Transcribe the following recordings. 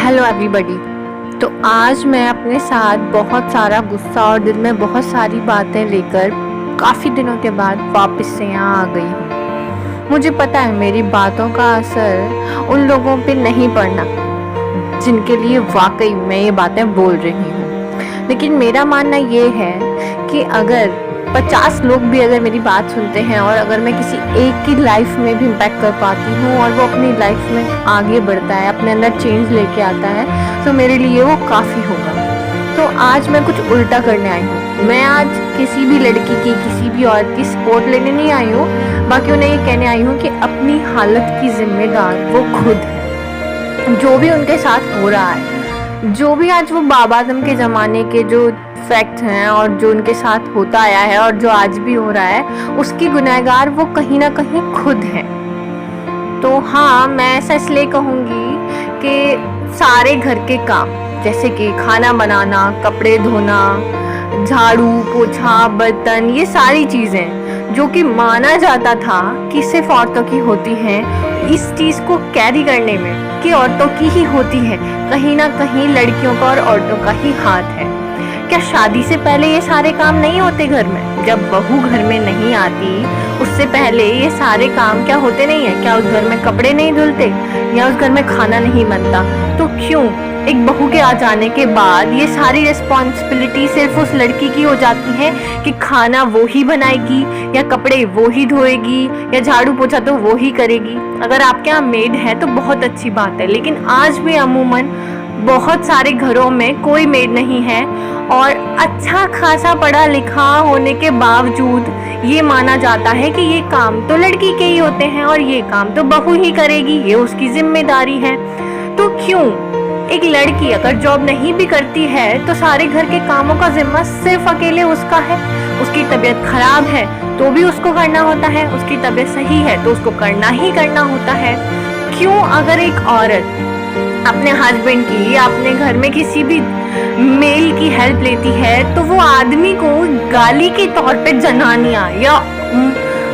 Hello everybody. तो आज मैं अपने साथ बहुत सारा गुस्सा और दिल में बहुत सारी बातें लेकर काफ़ी दिनों के बाद वापस से यहाँ आ गई हूँ। मुझे पता है मेरी बातों का असर उन लोगों पे नहीं पड़ना जिनके लिए वाकई मैं ये बातें बोल रही हूँ, लेकिन मेरा मानना ये है कि अगर 50 लोग भी अगर मेरी बात सुनते हैं और अगर मैं किसी एक की लाइफ में भी इम्पैक्ट कर पाती हूँ और वो अपनी लाइफ में आगे बढ़ता है, अपने अंदर चेंज लेके आता है, तो मेरे लिए वो काफ़ी होगा। तो आज मैं कुछ उल्टा करने आई हूँ। मैं आज किसी भी लड़की की, किसी भी औरत की सपोर्ट लेने नहीं आई हूँ, बाकी उन्हें ये कहने आई हूँ कि अपनी हालत की जिम्मेदार वो खुद है। जो भी उनके साथ हो रहा है, जो भी आज वो बाबा आदम के ज़माने के जो फैक्ट्स हैं और जो उनके साथ होता आया है और जो आज भी हो रहा है, उसकी गुनहगार वो कहीं ना कहीं खुद है। तो हाँ, मैं ऐसा इसलिए कहूँगी कि सारे घर के काम जैसे कि खाना बनाना, कपड़े धोना, झाड़ू पोछा, बर्तन, ये सारी चीज़ें जो कि माना जाता था कि सिर्फ औरतों की होती हैं, इस चीज़ को कैरी करने में कि औरतों की ही होती है, कहीं ना कहीं लड़कियों का और औरतों का ही हाथ है। क्या शादी से पहले ये सारे काम नहीं होते घर में? जब बहू घर में नहीं आती उससे पहले ये सारे काम क्या होते नहीं है? क्या उस घर में कपड़े नहीं धुलते या उस घर में खाना नहीं बनता? तो क्यों एक बहू के आ जाने के बाद ये सारी रिस्पॉन्सिबिलिटी सिर्फ उस लड़की की हो जाती है कि खाना वो ही बनाएगी या कपड़े वो ही धोएगी या झाड़ू पोछा तो वो ही करेगी? अगर आपके यहाँ मेड है तो बहुत अच्छी बात है, लेकिन आज भी अमूमन बहुत सारे घरों में कोई मेड नहीं है और अच्छा खासा पढ़ा लिखा होने के बावजूद ये माना जाता है कि ये काम तो लड़की के ही होते हैं और ये काम तो बहू ही करेगी, ये उसकी जिम्मेदारी है। तो क्यों एक लड़की अगर जॉब नहीं भी करती है तो सारे घर के कामों का जिम्मा सिर्फ अकेले उसका है? उसकी तबीयत खराब है तो भी उसको करना होता है, उसकी तबीयत सही है तो उसको करना ही करना होता है। क्यों अगर एक औरत अपने हस्बैंड की या अपने घर में किसी भी मेल की हेल्प लेती है तो वो आदमी को गाली के तौर पे जनानियां या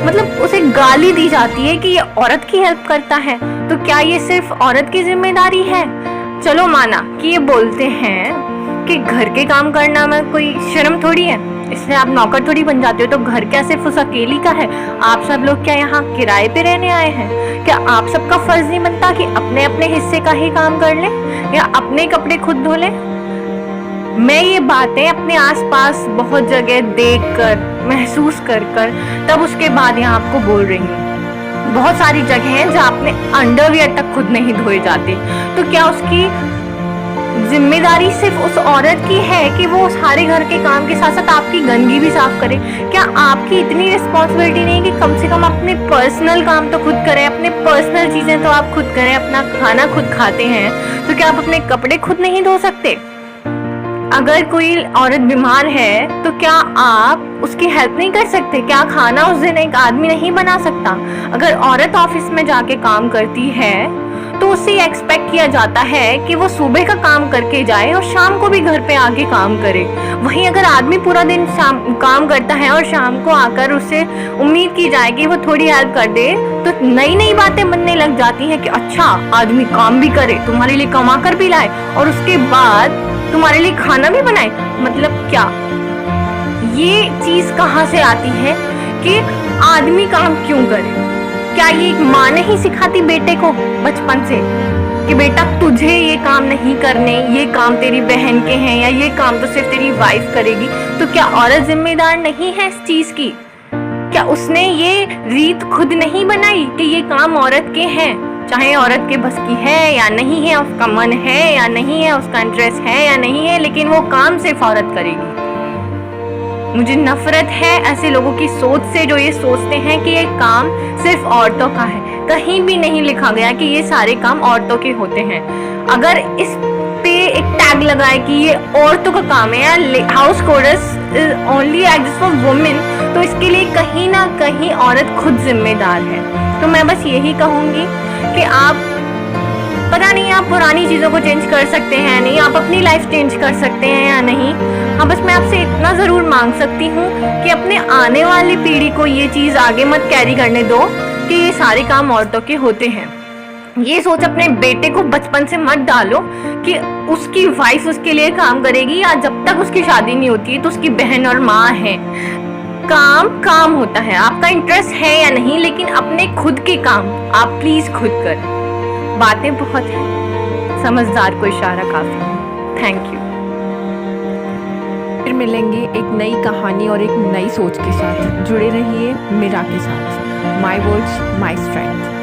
मतलब उसे गाली दी जाती है कि ये औरत की हेल्प करता है? तो क्या ये सिर्फ औरत की जिम्मेदारी है? चलो माना कि ये बोलते हैं कि घर के काम करना में कोई शर्म थोड़ी है, इसलिए आप नौकर थोड़ी बन जाते हो। तो घर क्या सिर्फ उस अकेली का है? आप सब लोग क्या यहाँ किराए पे रहने आए हैं? क्या आप सबका फर्ज नहीं बनता कि अपने अपने हिस्से का ही काम कर ले या अपने कपड़े खुद धो ले? मैं ये बातें अपने आसपास बहुत जगह देखकर, महसूस कर तब उसके बाद यहाँ आपको बोल रही हूँ। बहुत सारी जगह हैं जहाँ अपने अंडरवियर तक खुद नहीं धोए जाते। तो क्या उसकी जिम्मेदारी सिर्फ उस औरत की है कि वो सारे घर के काम के साथ साथ आपकी गंदगी भी साफ करे? क्या आपकी इतनी रिस्पॉन्सिबिलिटी नहीं है कि कम से कम अपने पर्सनल काम तो खुद करें, अपने पर्सनल चीजें तो आप खुद करें? अपना खाना खुद खाते हैं तो क्या आप अपने कपड़े खुद नहीं धो सकते? अगर कोई औरत बीमार है तो क्या आप उसकी हेल्प नहीं कर सकते? क्या खाना उस दिन एक आदमी नहीं बना सकता? अगर औरत ऑफिस में जाके काम करती है तो उससे एक्सपेक्ट किया जाता है कि वो सुबह का काम करके जाए और शाम को भी घर पे आके काम करे। वहीं अगर आदमी पूरा दिन काम करता है और शाम को आकर उससे उम्मीद की जाए कि वो थोड़ी हेल्प कर दे, तो नई नई बातें बनने लग जाती हैं कि अच्छा आदमी काम भी करे, तुम्हारे लिए कमा कर भी लाए और उसके बाद तुम्हारे लिए खाना भी बनाए। मतलब क्या ये चीज कहाँ से आती है कि आदमी काम क्यों करे? क्या ये माँ नहीं सिखाती बेटे को बचपन से कि बेटा तुझे ये काम नहीं करने, ये काम तेरी बहन के हैं या ये काम तो सिर्फ तेरी वाइफ करेगी? तो क्या औरत जिम्मेदार नहीं है इस चीज की? क्या उसने ये रीत खुद नहीं बनाई कि ये काम औरत के हैं? चाहे औरत के बस की है या नहीं है, उसका मन है या नहीं है, उसका इंटरेस्ट है या नहीं है, लेकिन वो काम सिर्फ औरत करेगी। मुझे नफरत है ऐसे लोगों की सोच से जो ये सोचते हैं कि ये काम सिर्फ औरतों का है। कहीं भी नहीं लिखा गया कि ये सारे काम औरतों के होते हैं। अगर इस पे एक टैग लगाए कि ये औरतों का काम है या house course is only exist for women, तो इसके लिए कहीं ना कहीं औरत खुद जिम्मेदार है। तो मैं बस यही कहूँगी कि आप पता नहीं आप पुरानी चीज़ों को चेंज कर सकते हैं नहीं, आप अपनी लाइफ चेंज कर सकते हैं या नहीं। हाँ, बस मैं आपसे इतना ज़रूर मांग सकती हूँ कि अपने आने वाली पीढ़ी को ये चीज़ आगे मत कैरी करने दो कि ये सारे काम औरतों के होते हैं। ये सोच अपने बेटे को बचपन से मत डालो कि उसकी वाइफ उसके लिए काम करेगी, या जब तक उसकी शादी नहीं होती है तो उसकी बहन और माँ है। काम काम होता है, आपका इंटरेस्ट है या नहीं, लेकिन अपने खुद के काम आप प्लीज खुद करें। बातें बहुत हैं, समझदार को इशारा काफी है। Thank you. फिर मिलेंगे एक नई कहानी और एक नई सोच के साथ। जुड़े रहिए मीरा के साथ। My words my strength.